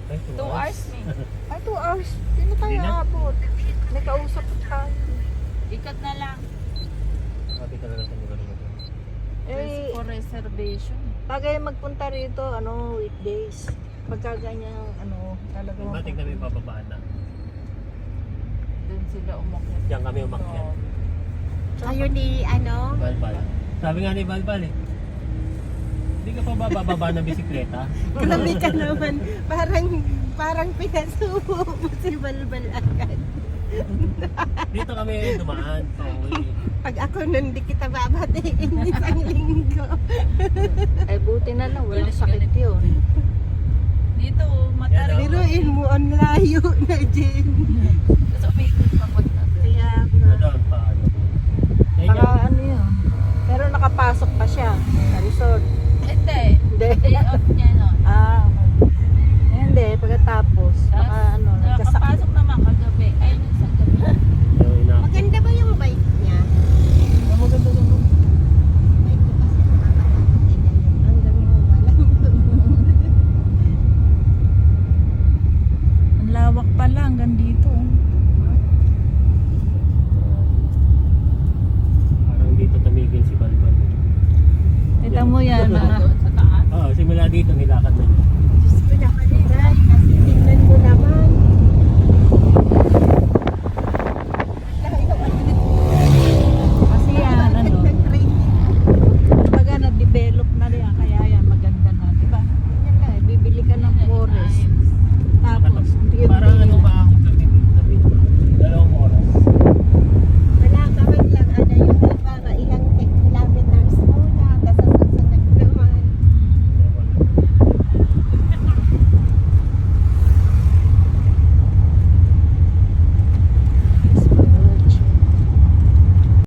Ay, 2 hours me. Ay, 2 hours. Hindi na tayo Hindi na? abot. May kausap tayo. Ikat na lang. Sabi talaga sa lugar mo. Eh, For reservation. bagay magpunta rito, weekdays. Pagka ganyan, talaga. Matik na may bababaan na. Doon sila umakyat. Diyan kami umakyat. Ayun ni Balbal. Sabi nga ni Balbal eh. Hindi ka pa ba bababa ng bisikleta? grabe ka naman. Parang pinasubo mo si Balbal agad. Dito kami dumaan. Pauwi. Pag ako nun, di kita babatiin isang linggo. Ay, buti na lang. Walang sakit yun. Dito, matarik. Biruin mo, ang layo na dyan. Sa Picos papunta. Kaya Na doon pa ano. Ayun Para yan. ano yun. Pero nakapasok pa siya sa resort. Hindi. Hindi. Day off niya nun. Okay. Hindi, pagkatapos, nagkasakit. Nakapasok naman kagabi. Ay, nung sa gabi. Yung ina- maganda ba yung bike niya? Ang maganda doon. Bike ko kasi nakakatakutin yan. Hanggang walang Ang lawak pala hanggang dito. Parang dito tumigil si Balbal. Kita mo yan. Sa taas. Oo, simula dito nilakad na niya. Diyos ko na kanina. Kasi tingnan mo naman.